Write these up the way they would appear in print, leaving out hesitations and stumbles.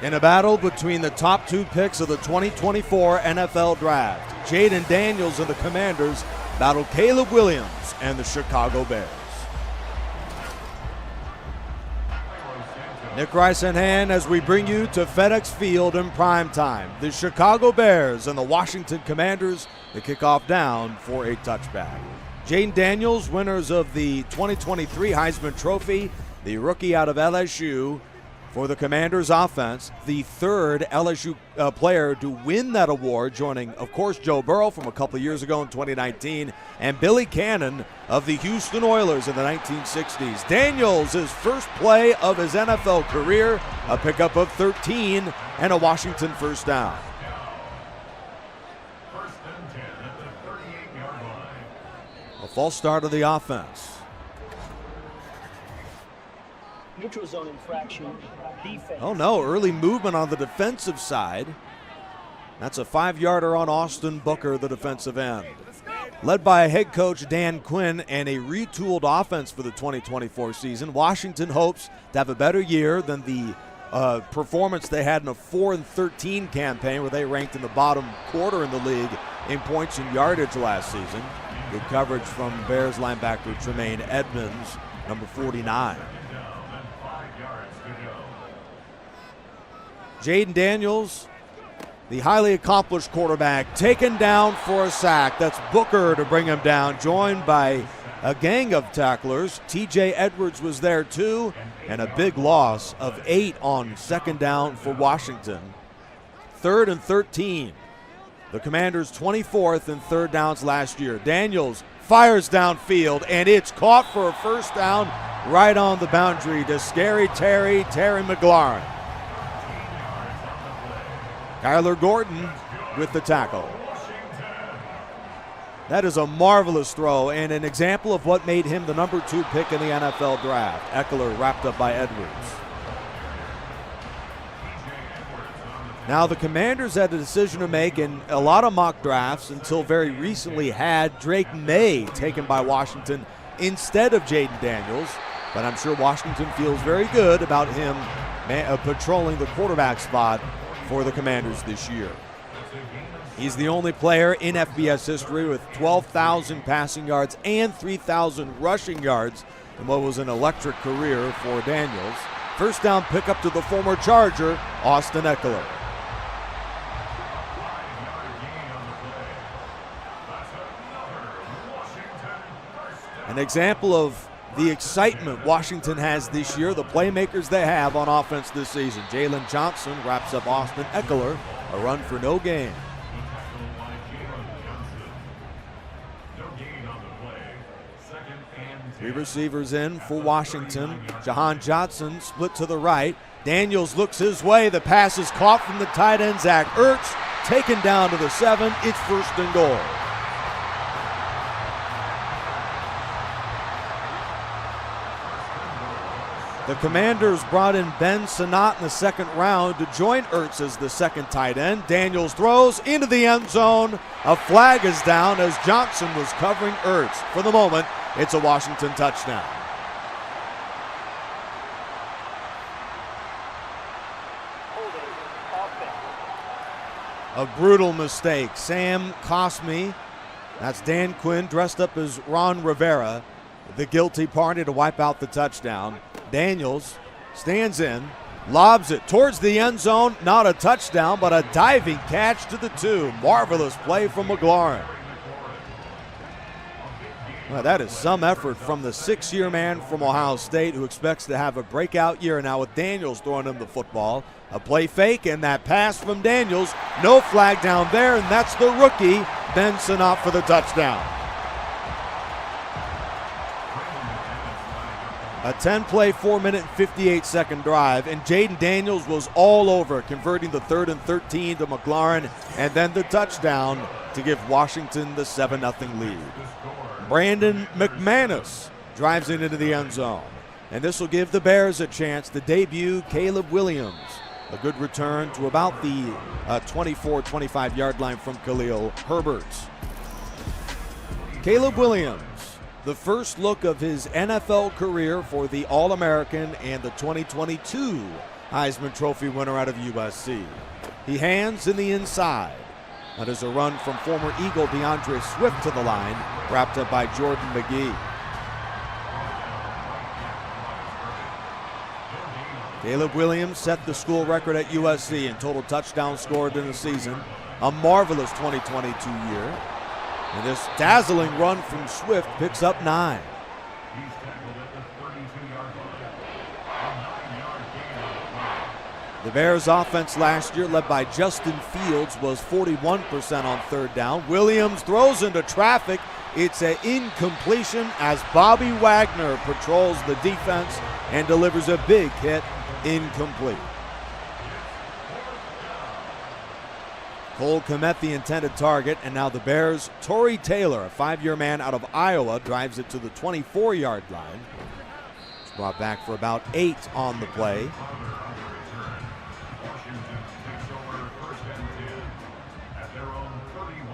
In a battle between the top two picks of the 2024 NFL Draft, Jayden Daniels and the Commanders battle Caleb Williams and the Chicago Bears. Nick Rice in hand as we bring you to FedEx Field in prime time. The Chicago Bears and the Washington Commanders, the kickoff down for a touchback. Jayden Daniels, winners of the 2023 Heisman Trophy, the rookie out of LSU for the Commanders offense, the third LSU player to win that award, joining, of course, Joe Burrow from a couple of years ago in 2019, and Billy Cannon of the Houston Oilers in the 1960s. Daniels, his first play of his NFL career, a pickup of 13 and a Washington first down. A false start of the offense. Neutral zone infraction, defense. Oh no, early movement on the defensive side. That's a 5-yarder on Austin Booker, the defensive end. Led by head coach Dan Quinn and a retooled offense for the 2024 season, Washington hopes to have a better year than the performance they had in a 4-13 campaign where they ranked in the bottom quarter in the league in points and yardage last season. Good coverage from Bears linebacker Tremaine Edmonds, number 49. Jayden Daniels, the highly accomplished quarterback, taken down for a sack. That's Booker to bring him down, joined by a gang of tacklers. TJ Edwards was there too, and a big loss of 8 on second down for Washington. 3rd and 13. The Commanders 24th in third downs last year. Daniels fires downfield, and it's caught for a first down right on the boundary to Scary Terry McLaurin. Kyler Gordon with the tackle. That is a marvelous throw and an example of what made him the number 2 pick in the NFL draft. Eckler wrapped up by Edwards. Now the Commanders had a decision to make, and a lot of mock drafts until very recently had Drake May taken by Washington instead of Jayden Daniels. But I'm sure Washington feels very good about him patrolling the quarterback spot for the Commanders this year. He's the only player in FBS history with 12,000 passing yards and 3,000 rushing yards in what was an electric career for Daniels. First down pickup to the former Charger, Austin Eckler. An example of the excitement Washington has this year, the playmakers they have on offense this season. Jalen Johnson wraps up Austin Eckler, a run for no gain. Three receivers in for Washington. Jahan Johnson split to the right. Daniels looks his way. The pass is caught from the tight end, Zach Ertz, taken down to the 7. It's 1st and goal. The Commanders brought in Ben Sinnott in the second round to join Ertz as the second tight end. Daniels throws into the end zone. A flag is down as Johnson was covering Ertz. For the moment, it's a Washington touchdown. A brutal mistake. Sam Cosme, that's Dan Quinn dressed up as Ron Rivera, the guilty party to wipe out the touchdown. Daniels stands in, lobs it towards the end zone. Not a touchdown, but a diving catch to the 2. Marvelous play from McLaurin. Well, that is some effort from the 6-year man from Ohio State who expects to have a breakout year now with Daniels throwing him the football. A play fake and that pass from Daniels. No flag down there, and that's the rookie, Ben Sinnott, for the touchdown. A 10-play, 4-minute, and 58-second drive, and Jayden Daniels was all over, converting the 3rd and 13 to McLaurin, and then the touchdown to give Washington the 7-0 lead. Brandon McManus drives it into the end zone, and this will give the Bears a chance to debut Caleb Williams. A good return to about the 24, 25-yard line from Khalil Herbert. Caleb Williams, the first look of his NFL career for the All-American and the 2022 Heisman Trophy winner out of USC. He hands in the inside. That is a run from former Eagle DeAndre Swift to the line, wrapped up by Jordan McGee. Caleb Williams set the school record at USC in total touchdowns scored in the season. A marvelous 2022 year. And this dazzling run from Swift picks up 9. The Bears' offense last year, led by Justin Fields, was 41% on third down. Williams throws into traffic. It's an incompletion as Bobby Wagner patrols the defense and delivers a big hit, incomplete. Cole Kmet, the intended target, and now the Bears' Torrey Taylor, a 5-year man out of Iowa, drives it to the 24-yard line. It's brought back for about 8 on the play.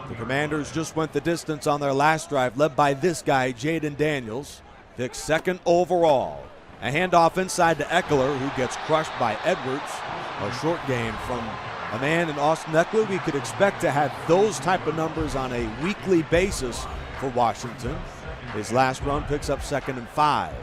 The Commanders just went the distance on their last drive, led by this guy, Jayden Daniels, picked 2nd overall. A handoff inside to Eckler, who gets crushed by Edwards. A short gain from a man in Austin Eckler. We could expect to have those type of numbers on a weekly basis for Washington. His last run picks up 2nd and 5.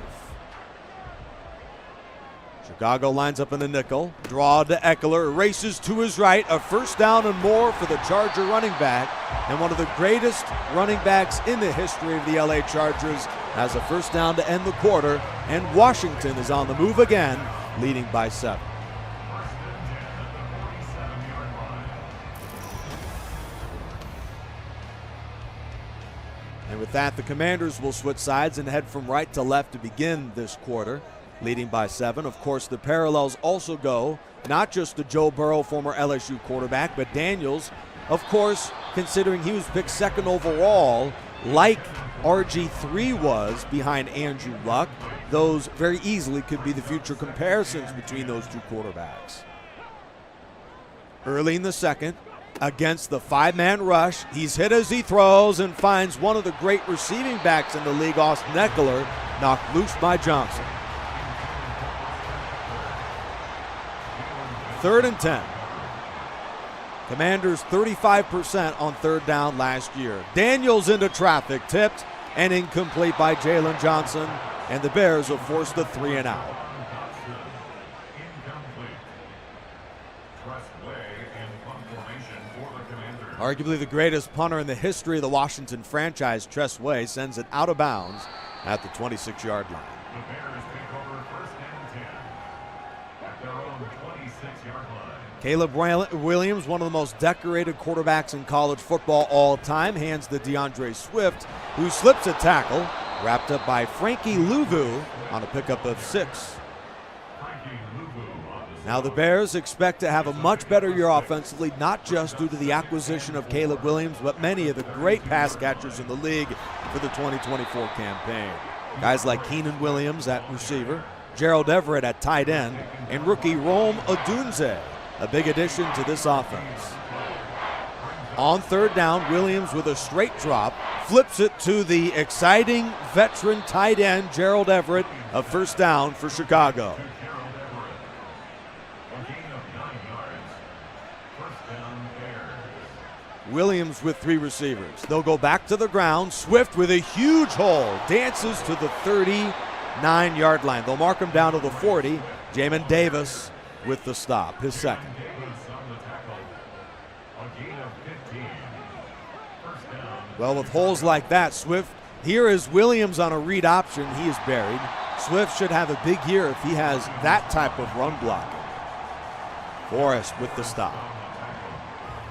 Chicago lines up in the nickel. Draw to Eckler, races to his right. A first down and more for the Charger running back. And one of the greatest running backs in the history of the LA Chargers has a first down to end the quarter. And Washington is on the move again, leading by 7. And with that, the Commanders will switch sides and head from right to left to begin this quarter, leading by 7. Of course, the parallels also go not just to Joe Burrow, former LSU quarterback, but Daniels, of course, considering he was picked 2nd overall, like RG3 was behind Andrew Luck. Those very easily could be the future comparisons between those two quarterbacks. Early in the second, against the 5-man rush, he's hit as he throws and finds one of the great receiving backs in the league, Austin Eckler, knocked loose by Johnson. 3rd and 10. Commanders 35% on third down last year. Daniels into traffic, tipped and incomplete by Jalen Johnson, and the Bears will force the 3 and out. Arguably the greatest punter in the history of the Washington franchise, Tress Way sends it out of bounds at the 26-yard line. Caleb Williams, one of the most decorated quarterbacks in college football all time, hands to DeAndre Swift, who slips a tackle, wrapped up by Frankie Louvu on a pickup of 6. Now the Bears expect to have a much better year offensively, not just due to the acquisition of Caleb Williams, but many of the great pass catchers in the league for the 2024 campaign. Guys like Keenan Williams at receiver, Gerald Everett at tight end, and rookie Rome Odunze, a big addition to this offense. On third down, Williams with a straight drop, flips it to the exciting veteran tight end Gerald Everett, a first down for Chicago. Williams with 3 receivers. They'll go back to the ground. Swift with a huge hole, dances to the 39-yard line. They'll mark him down to the 40. Jamin Davis with the stop, his 2nd. Well, with holes like that, Swift, here is Williams on a read option. He is buried. Swift should have a big year if he has that type of run blocking. Forrest with the stop.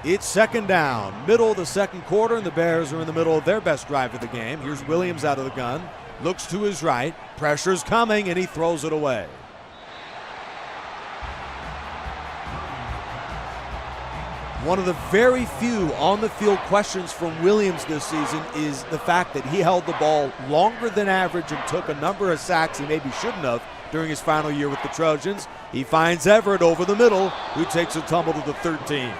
It's 2nd down, middle of the second quarter, and the Bears are in the middle of their best drive of the game. Here's Williams out of the gun, looks to his right, pressure's coming, and he throws it away. One of the very few on-the-field questions from Williams this season is the fact that he held the ball longer than average and took a number of sacks he maybe shouldn't have during his final year with the Trojans. He finds Everett over the middle, who takes a tumble to the 13.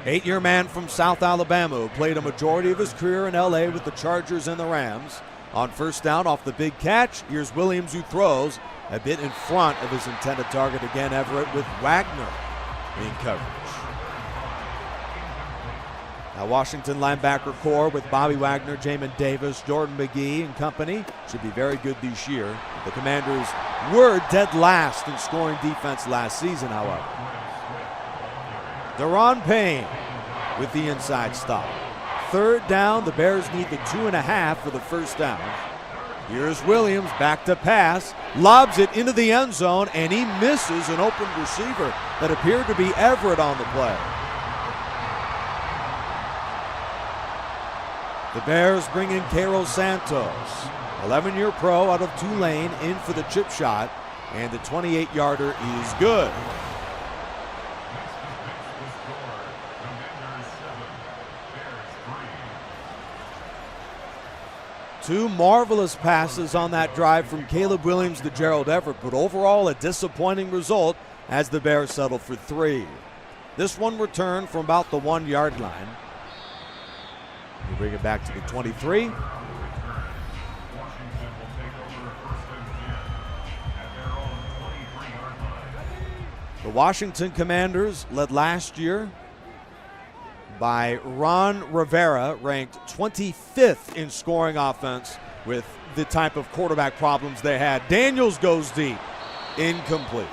8-year man from South Alabama who played a majority of his career in LA with the Chargers and the Rams. On first down off the big catch, here's Williams who throws a bit in front of his intended target again, Everett, with Wagner in coverage. Now Washington linebacker core with Bobby Wagner, Jamin Davis, Jordan McGee and company should be very good this year. The Commanders were dead last in scoring defense last season, however. Deron Payne with the inside stop. Third down, the Bears need the 2.5 for the first down. Here's Williams back to pass, lobs it into the end zone, and he misses an open receiver that appeared to be Everett on the play. The Bears bring in Gerald Santos, 11-year pro out of Tulane, in for the chip shot, and the 28-yarder is good. Two marvelous passes on that drive from Caleb Williams to Gerald Everett, but overall a disappointing result as the Bears settle for 3. This one returned from about the 1-yard line. We bring it back to the 23. The Washington Commanders led last year by Ron Rivera, ranked 25th in scoring offense with the type of quarterback problems they had. Daniels goes deep, incomplete.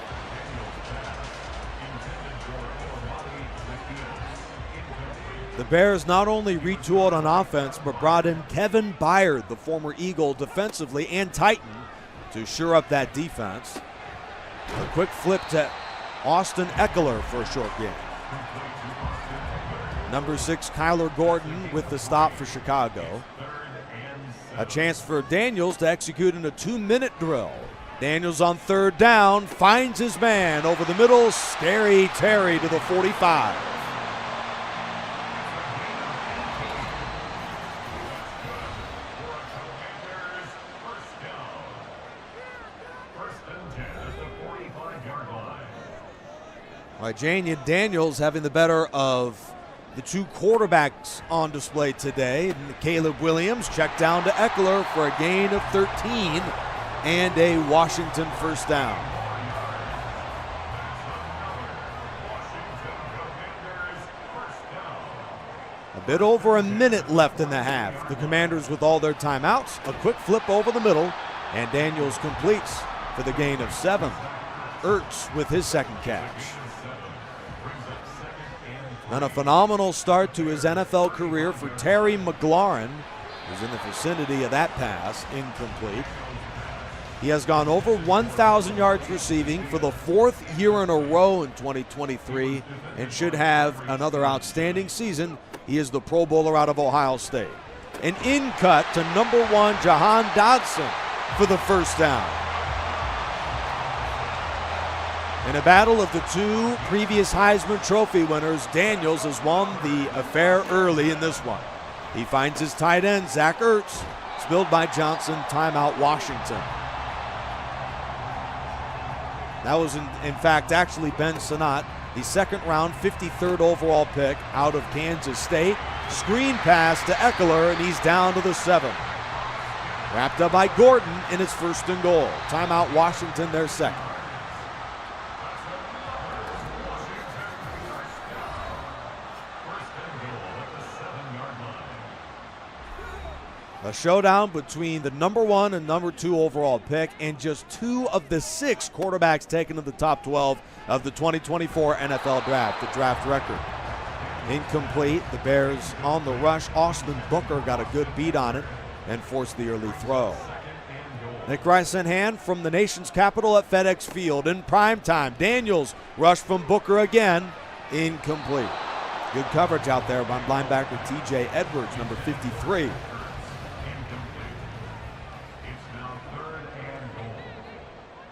The Bears not only retooled on offense, but brought in Kevin Byard, the former Eagle, defensively, and Titan to shore up that defense. A quick flip to Austin Eckler for a short gain. Number 6, Kyler Gordon with the stop for Chicago. A chance for Daniels to execute in a 2-minute drill. Daniels on third down, finds his man over the middle. Scary Terry to the 45. All right, Jayden Daniels having the better of the two quarterbacks on display today. Caleb Williams checked down to Eckler for a gain of 13 and a Washington first down. A bit over a minute left in the half. The Commanders with all their timeouts. A quick flip over the middle, and Daniels completes for the gain of 7. Ertz with his second catch. And a phenomenal start to his NFL career for Terry McLaurin, who's in the vicinity of that pass, incomplete. He has gone over 1,000 yards receiving for the 4th year in a row in 2023 and should have another outstanding season. He is the Pro Bowler out of Ohio State. An in cut to number 1 Jahan Dotson for the first down. In a battle of the two previous Heisman Trophy winners, Daniels has won the affair early in this one. He finds his tight end, Zach Ertz, spilled by Johnson, timeout Washington. That was in fact actually Ben Sinnott, the 2nd round 53rd overall pick out of Kansas State. Screen pass to Eckler, and he's down to the 7. Wrapped up by Gordon in his 1st and goal. Timeout Washington, their 2nd. A showdown between the number 1 and number 2 overall pick and just 2 of the 6 quarterbacks taken in the top 12 of the 2024 NFL Draft, the draft record. Incomplete. The Bears on the rush. Austin Booker got a good beat on it and forced the early throw. Nick Rice in hand from the nation's capital at FedEx Field in prime time. Daniels rush from Booker again. Incomplete. Good coverage out there by linebacker T.J. Edwards, number 53.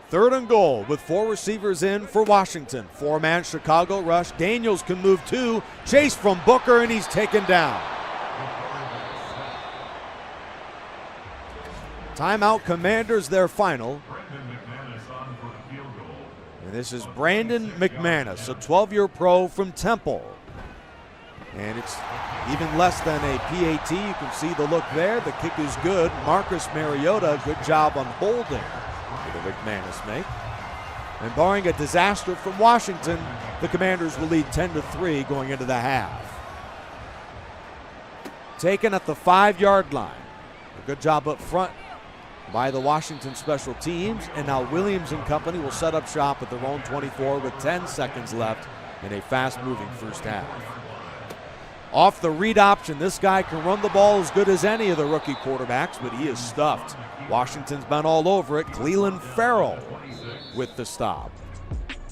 Third and goal with 4 receivers in for Washington. 4-man Chicago rush. Daniels can move 2. Chase from Booker, and he's taken down. Timeout Commanders, their final. And this is Brandon McManus, a 12-year pro from Temple. And it's even less than a PAT. You can see the look there. The kick is good. Marcus Mariota, good job on holding for the McManus make. And barring a disaster from Washington, the Commanders will lead 10-3 going into the half. Taken at the 5-yard line. A good job up front by the Washington special teams. And now Williams and company will set up shop at their own 24 with 10 seconds left in a fast-moving first half. Off the read option, this guy can run the ball as good as any of the rookie quarterbacks, but he is stuffed. Washington's been all over it. Cleveland Farrell with the stop.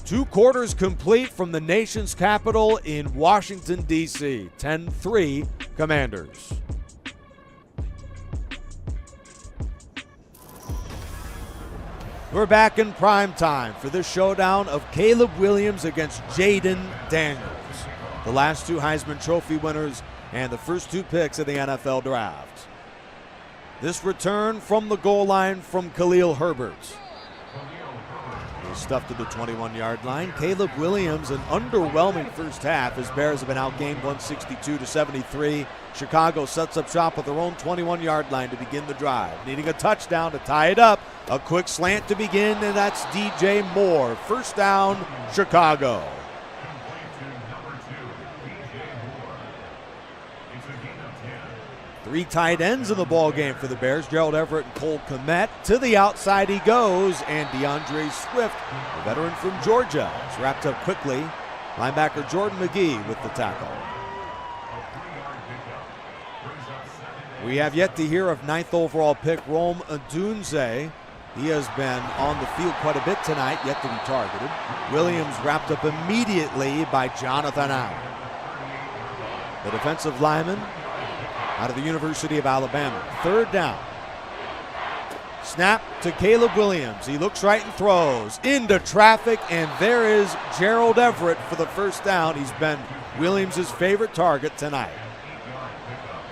2 quarters complete from the nation's capital in Washington, D.C. 10-3 Commanders. We're back in prime time for this showdown of Caleb Williams against Jayden Daniels. The last 2 Heisman Trophy winners and the first 2 picks of the NFL Draft. This return from the goal line from Khalil Herbert. He's stuffed to the 21-yard line. Caleb Williams, an underwhelming first half as Bears have been outgained 162-73. Chicago sets up shop at their own 21-yard line to begin the drive. Needing a touchdown to tie it up. A quick slant to begin, and that's DJ Moore. First down, Chicago. Three tight ends in the ball game for the Bears. Gerald, Everett, and Cole Kmet. To the outside he goes, and DeAndre Swift, a veteran from Georgia, is wrapped up quickly. Linebacker Jordan McGee with the tackle. We have yet to hear of 9th overall pick Rome Odunze. He has been on the field quite a bit tonight, yet to be targeted. Williams wrapped up immediately by Jonathan Allen. The defensive lineman out of the University of Alabama. Third down. Snap to Caleb Williams. He looks right and throws into traffic, and there is Gerald Everett for the first down. He's been Williams' favorite target tonight.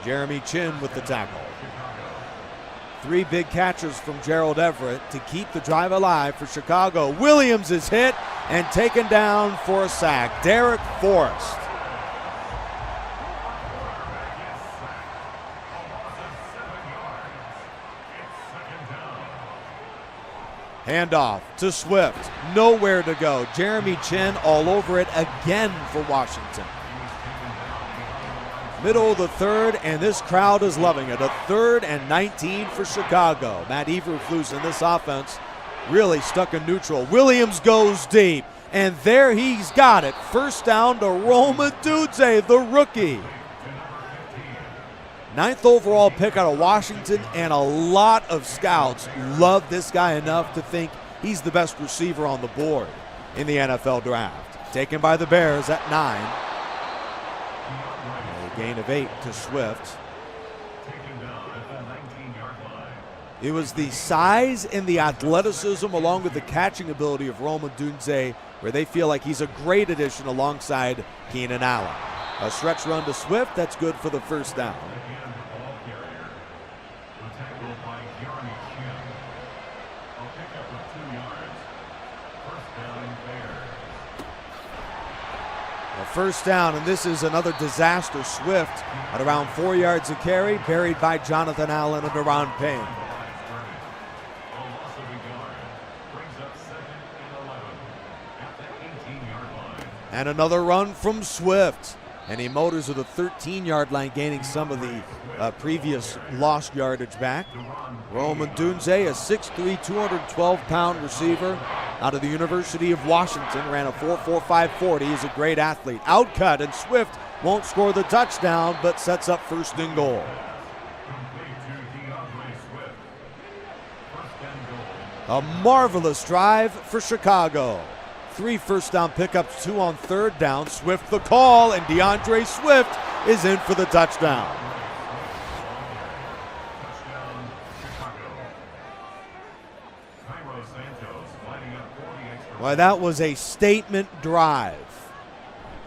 Jeremy Chin with the tackle. 3 big catches from Gerald Everett to keep the drive alive for Chicago. Williams is hit and taken down for a sack. Derek Forrest. Handoff to Swift. Nowhere to go. Jeremy Chin all over it again for Washington. Middle of the 3rd, and this crowd is loving it. A 3rd and 19 for Chicago. Matt Eberflus in this offense really stuck in neutral. Williams goes deep, and there he's got it. First down to Rome Odunze, the rookie. 9th overall pick out of Washington, and a lot of scouts love this guy enough to think he's the best receiver on the board in the NFL Draft. Taken by the Bears at 9. A gain of 8 to Swift. It was the size and the athleticism along with the catching ability of Rome Odunze where they feel like he's a great addition alongside Keenan Allen. A stretch run to Swift, that's good for the first down. First down, and this is another disaster. Swift at around 4 yards of carry, buried by Jonathan Allen and Deron Payne. And another run from Swift, and he motors to the 13-yard line, gaining some of the previous lost yardage back. Rome Odunze, a 6'3", 212-pound receiver out of the University of Washington, ran a 4.45 40. He's a great athlete. Outcut, and Swift won't score the touchdown, but sets up first and goal. A marvelous drive for Chicago. 3 first down pickups, 2 on 3rd down. Swift the call, and DeAndre Swift is in for the touchdown. Well, that was a statement drive.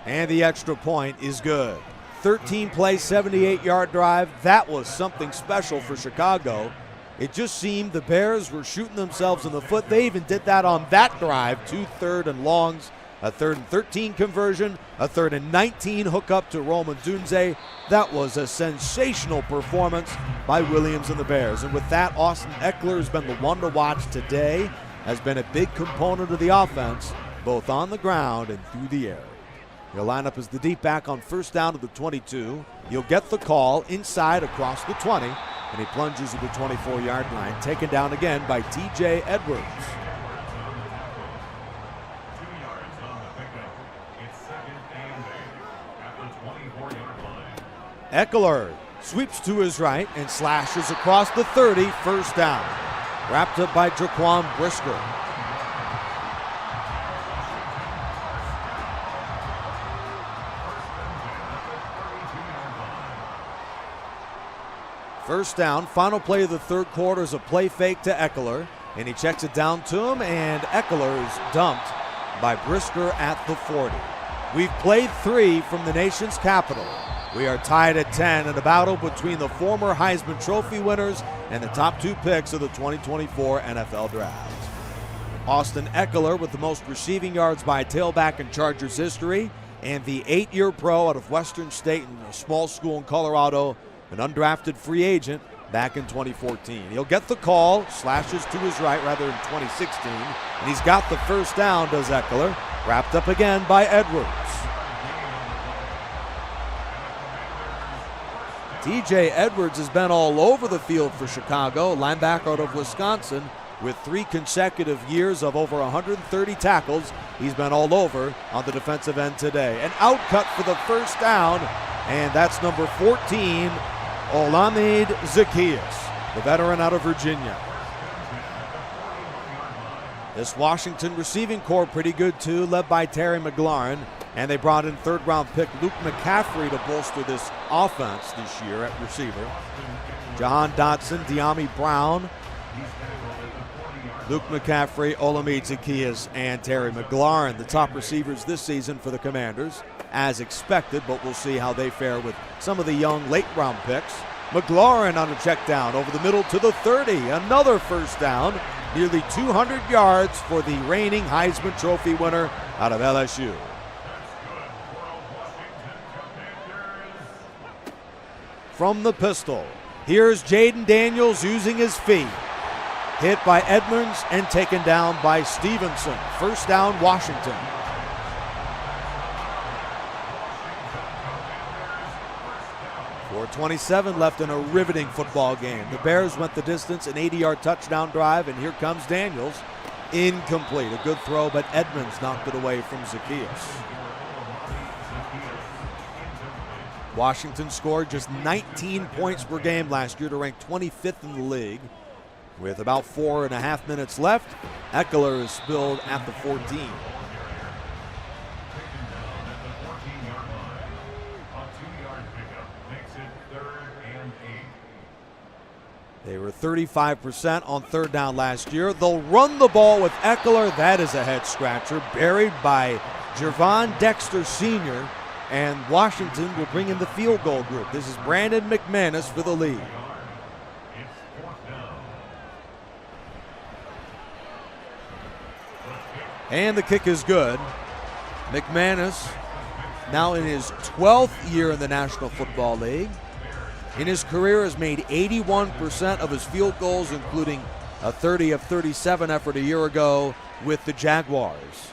And the extra point is good. 13-play, 78-yard drive. That was something special for Chicago. It just seemed the Bears were shooting themselves in the foot. They even did that on that drive. 2 third and longs a 3rd and 13 conversion, a 3rd and 19 hookup to Roman Dunze. That was a sensational performance by Williams and the Bears. And with that, Austin Ekeler has been the one to watch today, has been a big component of the offense, both on the ground and through the air. He'll line up as the deep back on 1st down to the 22. He'll get the call inside across the 20, and he plunges to the 24-yard line, taken down again by T.J. Edwards. Ekeler sweeps to his right and slashes across the 30, 1st down. Wrapped up by Jaquan Brisker. First down, final play of the 3rd quarter is a play fake to Ekeler, and he checks it down to him, and Ekeler is dumped by Brisker at the 40. We've played 3 from the nation's capital. We are tied at 10 in a battle between the former Heisman Trophy winners and the top 2 picks of the 2024 NFL Draft. Austin Ekeler with the most receiving yards by a tailback in Chargers history, and the 8-year pro out of Western State in a small school in Colorado, an undrafted free agent back in 2014. He'll get the call, slashes to his right rather than 2016, and he's got the 1st down, does Ekeler, wrapped up again by Edwards. T.J. Edwards has been all over the field for Chicago, linebacker out of Wisconsin, with 3 consecutive years of over 130 tackles. He's been all over on the defensive end today. An outcut for the 1st down, and that's number 14, Olamide Zaccheaus, the veteran out of Virginia. This Washington receiving corps pretty good too, led by Terry McLaurin, and they brought in 3rd-round pick Luke McCaffrey to bolster this offense this year at receiver. Jahan Dotson, De'Ami Brown, Luke McCaffrey, Olamide Zaccheaus, and Terry McLaurin, the top receivers this season for the Commanders, as expected, but we'll see how they fare with some of the young late-round picks. McLaurin on a check down over the middle to the 30, another 1st down, nearly 200 yards for the reigning Heisman Trophy winner out of LSU. From the pistol, here's Jayden Daniels using his feet. Hit by Edmonds and taken down by Stevenson. 1st down, Washington. .427 left in a riveting football game. The Bears went the distance, an 80-yard touchdown drive, and here comes Daniels. Incomplete. A good throw, but Edmonds knocked it away from Zaccheaus. Washington scored just 19 points per game last year to rank 25th in the league. With about 4.5 minutes left, Ekeler is spilled at the 14. They were 35% on 3rd down last year. They'll run the ball with Ekeler. That is a head scratcher, buried by Jervon Dexter Sr., and Washington will bring in the field goal group. This is Brandon McManus for the lead. And the kick is good. McManus now in his 12th year in the National Football League. In his career has made 81% of his field goals, including a 30 of 37 effort a year ago with the Jaguars.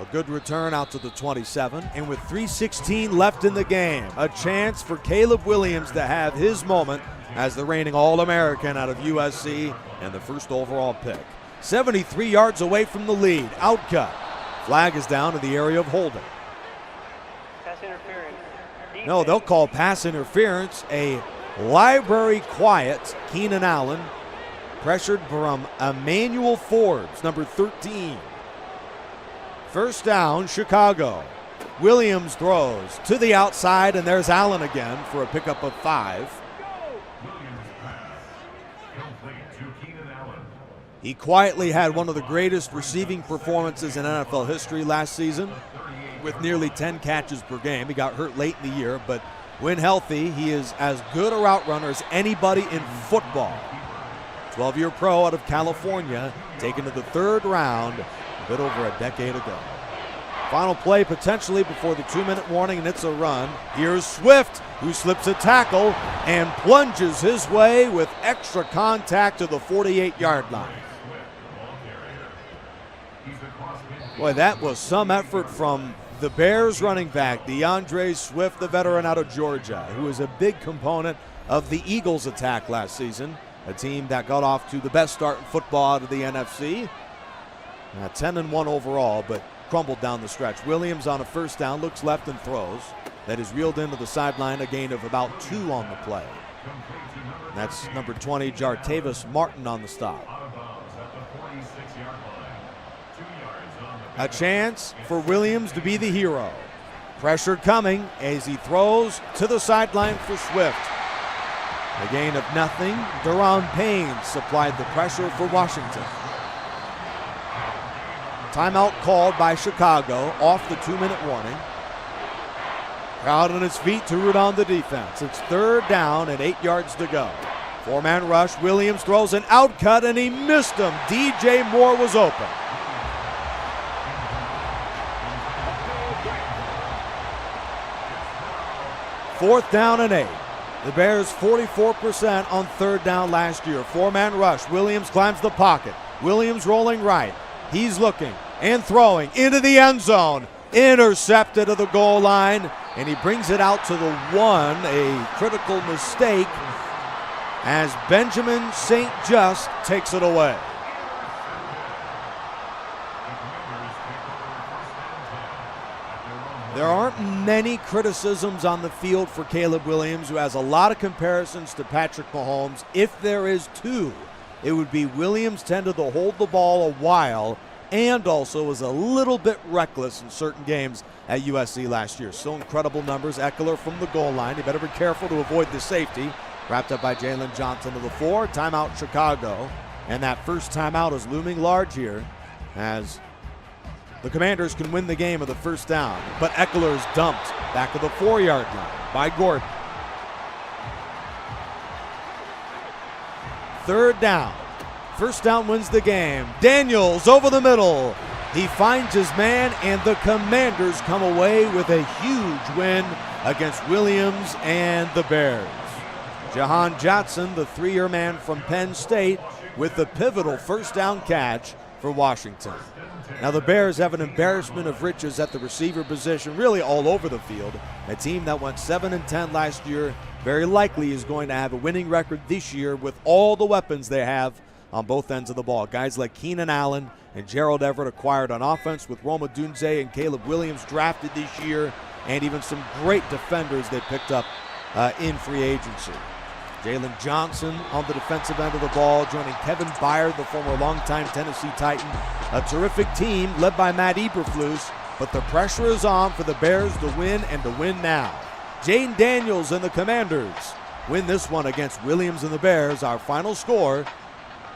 A good return out to the 27, and with 3:16 left in the game, a chance for Caleb Williams to have his moment as the reigning All-American out of USC and the 1st overall pick. 73 yards away from the lead, outcut. Flag is down in the area of holding. Pass interference. No, they'll call pass interference. A library quiet, Keenan Allen, pressured from Emmanuel Forbes, number 13. 1st down, Chicago. Williams throws to the outside, and there's Allen again for a pickup of 5. He quietly had one of the greatest receiving performances in NFL history last season with nearly 10 catches per game. He got hurt late in the year, but when healthy, he is as good a route runner as anybody in football. 12-year pro out of California, taken to the 3rd round a bit over a decade ago. Final play potentially before the 2-minute warning, and it's a run. Here's Swift, who slips a tackle and plunges his way with extra contact to the 48-yard line. Boy, that was some effort from the Bears running back, DeAndre Swift, the veteran out of Georgia, who was a big component of the Eagles' attack last season, a team that got off to the best start in football out of the NFC. 10-1 overall, but crumbled down the stretch. Williams on a 1st down, looks left and throws. That is reeled into the sideline, a gain of about 2 on the play. And that's number 20, Jartavis Martin on the stop. A chance for Williams to be the hero. Pressure coming as he throws to the sideline for Swift. A gain of nothing. Deron Payne supplied the pressure for Washington. Timeout called by Chicago off the 2-minute warning. Crowd on its feet to root on the defense. It's 3rd down and 8 yards to go. 4-man rush. Williams throws an out cut and he missed him. DJ Moore was open. Fourth down and 8. The Bears 44% on 3rd down last year. 4-man rush. Williams climbs the pocket. Williams rolling right. He's looking and throwing into the end zone. Intercepted at the goal line, and he brings it out to the 1. A critical mistake as Benjamin St. Just takes it away. There aren't many criticisms on the field for Caleb Williams, who has a lot of comparisons to Patrick Mahomes. If there is 2, it would be Williams tended to hold the ball a while and also was a little bit reckless in certain games at USC last year. Still incredible numbers. Eckler from the goal line. You better be careful to avoid the safety. Wrapped up by Jalen Johnson to the 4. Timeout Chicago. And that first timeout is looming large here as the Commanders can win the game of the 1st down. But Eckler is dumped back to the 4-yard line by Gordon. 3rd down. 1st down wins the game. Daniels over the middle. He finds his man, and the Commanders come away with a huge win against Williams and the Bears. Jahan Johnson, the 3-year man from Penn State, with the pivotal 1st down catch for Washington. Now the Bears have an embarrassment of riches at the receiver position, really all over the field. A team that went 7-10 last year very likely is going to have a winning record this year with all the weapons they have on both ends of the ball. Guys like Keenan Allen and Gerald Everett acquired on offense, with Roma Dunze and Caleb Williams drafted this year, and even some great defenders they picked up in free agency. Jalen Johnson on the defensive end of the ball, joining Kevin Byard, the former longtime Tennessee Titan. A terrific team led by Matt Eberflus, but the pressure is on for the Bears to win, and to win now. Jayden Daniels and the Commanders win this one against Williams and the Bears. Our final score,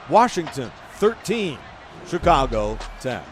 Washington 13, Chicago 10.